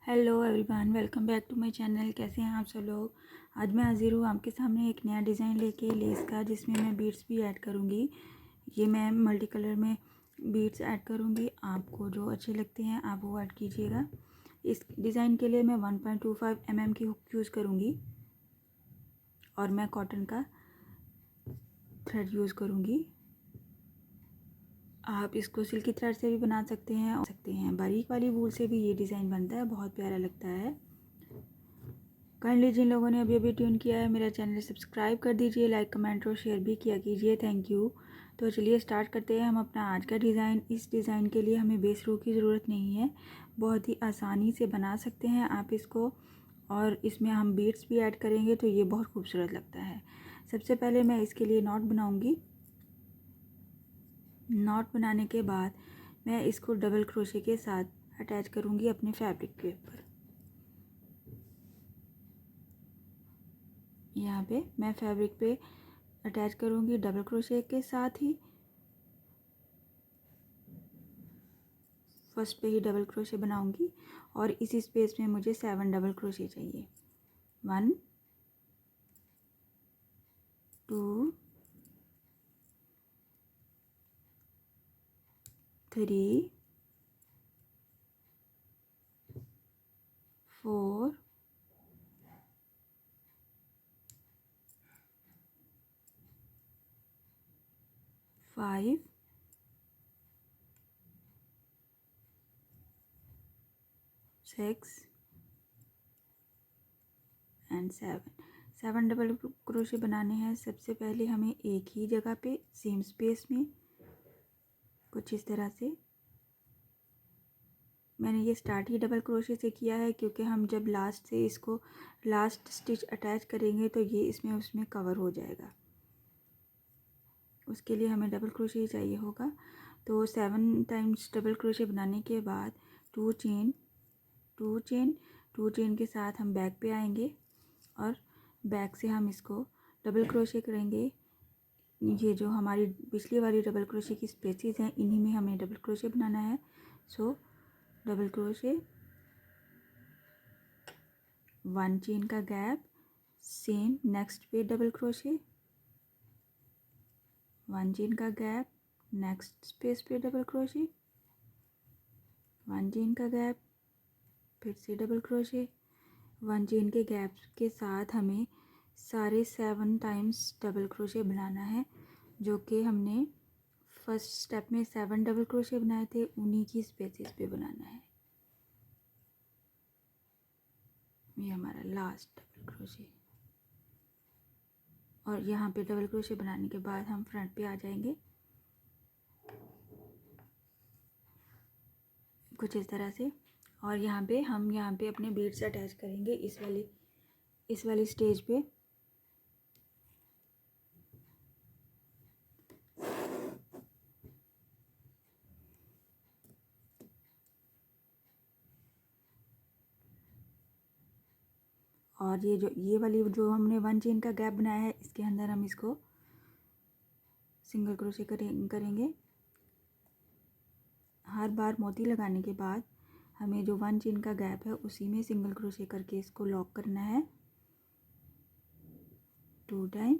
Hello everyone, welcome back to my channel. कैसे हैं आप सब लोग। आज मैं हाजिर हूँ आपके सामने एक नया डिज़ाइन लेके लेस का, जिसमें मैं बीड्स भी ऐड करूँगी। ये मैं मल्टी कलर में बीड्स ऐड करूँगी। आपको जो अच्छे लगते हैं आप वो ऐड कीजिएगा। इस डिज़ाइन के लिए मैं 1.25 mm की हुक यूज़ करूँगी और मैं कॉटन का थ्रेड यूज़ करूँगी। आप इसको सिल्की थ्रेड से भी बना सकते हैं बारीक वाली वूल से भी ये डिज़ाइन बनता है, बहुत प्यारा लगता है। काइंडली जिन लोगों ने अभी ट्यून किया है मेरा चैनल सब्सक्राइब कर दीजिए, लाइक कमेंट और शेयर भी किया कीजिए। Thank you. तो चलिए स्टार्ट करते हैं हम अपना आज का डिज़ाइन। इस डिज़ाइन के लिए हमें बेस रो की ज़रूरत नहीं है, बहुत ही आसानी से बना सकते हैं आप इसको। और इसमें हम बीड्स भी ऐड करेंगे तो ये बहुत खूबसूरत लगता है। सबसे पहले मैं इसके लिए नॉट बनाऊँगी। नॉट बनाने के बाद मैं इसको डबल क्रोशे के साथ अटैच करूँगी अपने फैब्रिक के ऊपर। यहाँ पे मैं फैब्रिक पे अटैच करूँगी डबल क्रोशे के साथ ही। फर्स्ट पे ही डबल क्रोशे बनाऊँगी और इसी स्पेस में मुझे 7 डबल क्रोशे चाहिए। 1 2 3 4 5 6 एंड 7 डबल क्रोशे बनाने हैं। सबसे पहले हमें एक ही जगह पे सेम स्पेस में कुछ इस तरह से, मैंने ये स्टार्ट ही डबल क्रोशे से किया है क्योंकि हम जब लास्ट से इसको लास्ट स्टिच अटैच करेंगे तो ये इसमें उसमें कवर हो जाएगा। उसके लिए हमें डबल क्रोशे ही चाहिए होगा। तो 7 टाइम्स डबल क्रोशे बनाने के बाद 2 चेन 2 चेन 2 चेन के साथ हम बैक पे आएंगे और बैक से हम इसको डबल क्रोशे करेंगे। ये जो हमारी पिछली वाली डबल क्रोशे की स्पेसेस हैं इन्हीं में हमें डबल क्रोशे बनाना है। सो डबल क्रोशे, 1 चेन का गैप, सेम नेक्स्ट पे डबल क्रोशे, 1 चेन का गैप, नेक्स्ट स्पेस पे डबल क्रोशे, 1 चेन का गैप, फिर से डबल क्रोशे। 1 चेन के गैप के साथ हमें सारे 7 टाइम्स डबल क्रोशे बनाना है, जो कि हमने फर्स्ट स्टेप में 7 डबल क्रोशे बनाए थे, उन्हीं की स्पेसेस पे बनाना है। ये हमारा लास्ट डबल क्रोशे। और यहाँ पे डबल क्रोशे बनाने के बाद हम फ्रंट पे आ जाएंगे कुछ इस तरह से। और यहाँ पे हम अपने बीड्स अटैच करेंगे इस वाली स्टेज पे। और ये वाली जो हमने 1 चेन का गैप बनाया है इसके अंदर हम इसको सिंगल क्रोशे करेंगे। हर बार मोती लगाने के बाद हमें जो 1 चेन का गैप है उसी में सिंगल क्रोशे करके इसको लॉक करना है 2 टाइम।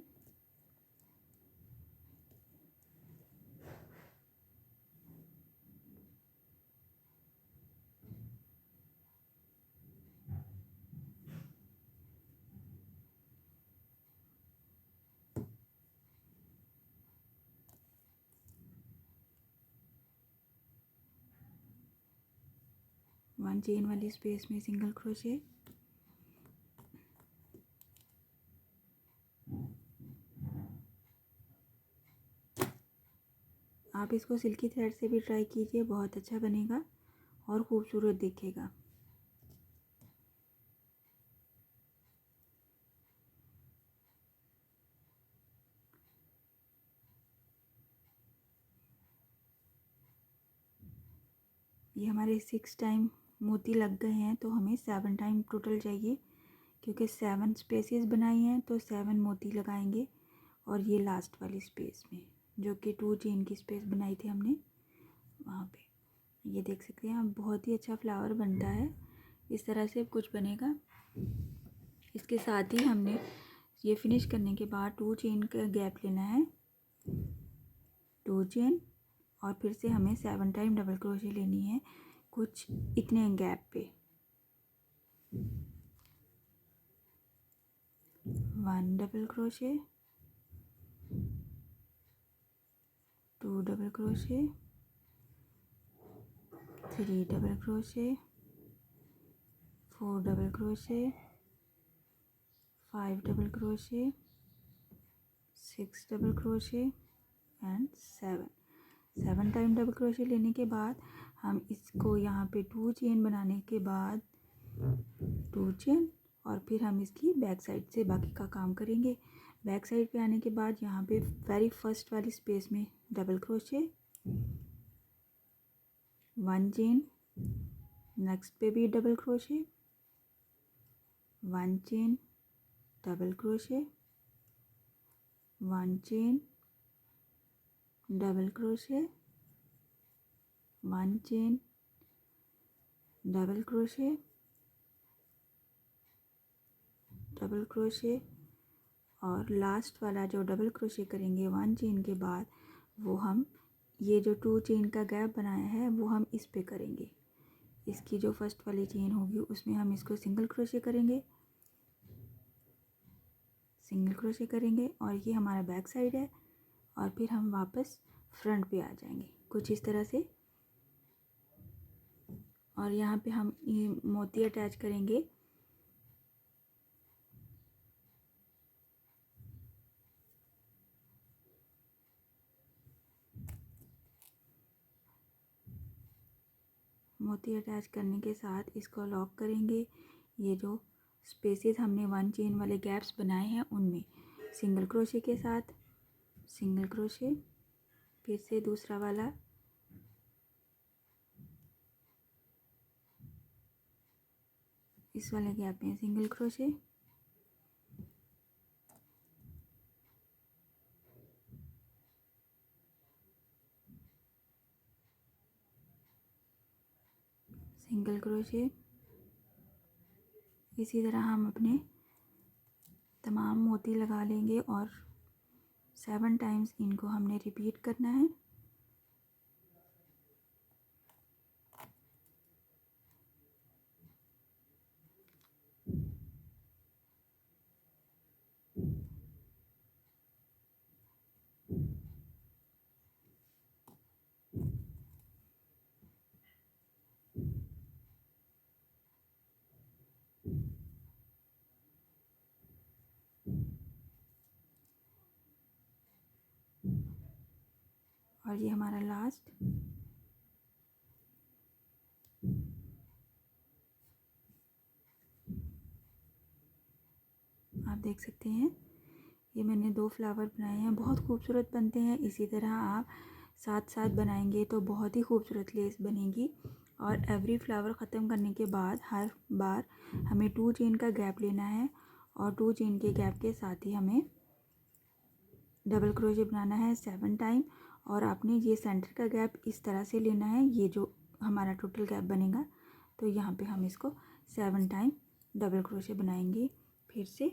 वन चेन वाली स्पेस में सिंगल क्रोशे, आप इसको सिल्की थ्रेड से भी ट्राई कीजिए, बहुत अच्छा बनेगा और खूबसूरत दिखेगा। ये हमारे 6 टाइम मोती लग गए हैं, तो हमें 7 टाइम टोटल चाहिए क्योंकि 7 स्पेसेस बनाई हैं तो 7 मोती लगाएंगे। और ये लास्ट वाली स्पेस में जो कि 2 चेन की स्पेस बनाई थी हमने, वहाँ पे ये देख सकते हैं आप, बहुत ही अच्छा फ्लावर बनता है। इस तरह से कुछ बनेगा। इसके साथ ही हमने ये फिनिश करने के बाद 2 चेन का गैप लेना है, 2 चेन, और फिर से हमें 7 टाइम डबल क्रोशे लेनी है कुछ इतने गैप पे। 1 double crochet, 2 double crochet, 3 double crochet, 4 double crochet, 5 double crochet, 6 double crochet and 7 time double crochet लेने के बाद हम इसको यहाँ पे 2 चेन बनाने के बाद 2 चेन, और फिर हम इसकी बैक साइड से बाकी का काम करेंगे। बैक साइड पे आने के बाद यहाँ पे वेरी फर्स्ट वाली स्पेस में डबल क्रोशे, 1 चेन, नेक्स्ट पे भी double crochet, 1 chain, double crochet, 1 chain, double crochet, 1 chain, double crochet, double crochet, और लास्ट वाला जो डबल क्रोशे करेंगे 1 चेन के बाद, वो हम ये जो 2 चेन का गैप बनाया है वो हम इस पे करेंगे। इसकी जो फर्स्ट वाली चेन होगी उसमें हम इसको सिंगल क्रोशे करेंगे, सिंगल क्रोशे करेंगे, और ये हमारा बैक साइड है। और फिर हम वापस फ्रंट पे आ जाएंगे कुछ इस तरह से। और यहाँ पे हम ये मोती अटैच करेंगे। मोती अटैच करने के साथ इसको लॉक करेंगे। ये जो स्पेसेस हमने 1 चेन वाले गैप्स बनाए हैं उनमें सिंगल क्रोशे के साथ सिंगल क्रोशे, फिर से दूसरा वाला, इस वाले गैप में सिंगल क्रोशे, सिंगल क्रोशे। इसी तरह हम अपने तमाम मोती लगा लेंगे और 7 टाइम्स इनको हमने रिपीट करना है। और ये हमारा लास्ट, आप देख सकते हैं ये मैंने 2 फ्लावर बनाए हैं, बहुत खूबसूरत बनते हैं। इसी तरह आप साथ साथ बनाएंगे तो बहुत ही खूबसूरत लेस बनेगी। और एवरी फ्लावर ख़त्म करने के बाद हर बार हमें 2 चेन का गैप लेना है, और 2 चेन के गैप के साथ ही हमें डबल क्रोशे बनाना है 7 टाइम। और आपने ये सेंटर का गैप इस तरह से लेना है, ये जो हमारा टोटल गैप बनेगा, तो यहाँ पे हम इसको 7 टाइम डबल क्रोशे बनाएंगे। फिर से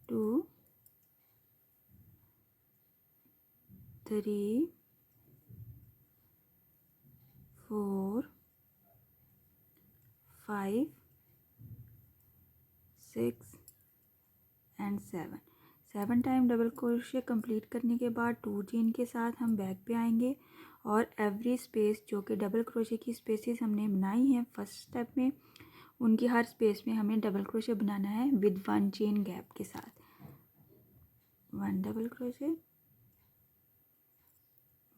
two, 3, 4, 5, 6 and 7 time double crochet complete करने के बाद 2 चेन के साथ हम बैक पे आएंगे, और एवरी स्पेस जो कि डबल क्रोशे की स्पेसेस हमने बनाई हैं फर्स्ट स्टेप में, उनकी हर स्पेस में हमें डबल क्रोशे बनाना है विद 1 चेन गैप के साथ। 1 डबल क्रोशे,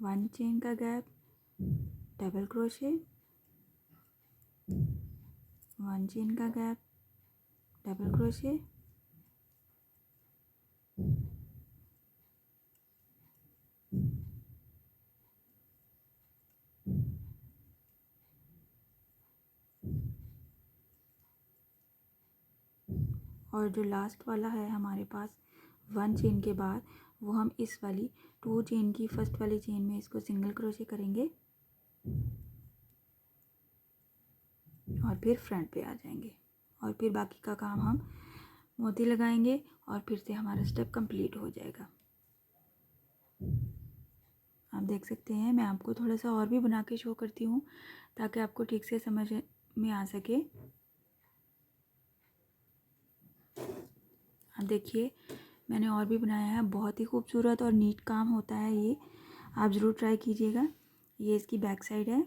1 चेन का गैप, डबल क्रोशे, 1 चेन का गैप, डबल क्रोशे, और जो लास्ट वाला है हमारे पास 1 चेन के बाद, वो हम इस वाली 2 चेन की फर्स्ट वाली चेन में इसको सिंगल क्रोशे करेंगे और फिर फ्रंट पे आ जाएंगे और फिर बाकी का काम हम मोती लगाएंगे और फिर से हमारा स्टेप कंप्लीट हो जाएगा। आप देख सकते हैं, मैं आपको थोड़ा सा और भी बना के शो करती हूँ ताकि आपको ठीक से समझ में आ सके। आप देखिए, मैंने और भी बनाया है, बहुत ही खूबसूरत और नीट काम होता है ये, आप ज़रूर ट्राई कीजिएगा। ये इसकी बैक साइड है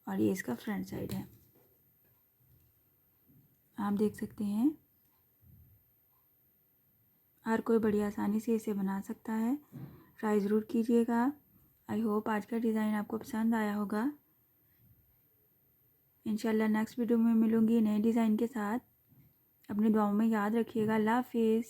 और ये इसका फ्रंट साइड है, आप देख सकते हैं। हर कोई बड़ी आसानी से इसे बना सकता है, ट्राई ज़रूर कीजिएगा। आई होप आज का डिज़ाइन आपको पसंद आया होगा। इंशाल्लाह नेक्स्ट वीडियो में मिलूँगी नए डिज़ाइन के साथ। अपनी दुआओं में याद रखिएगा। अल्लाह हाफिज़।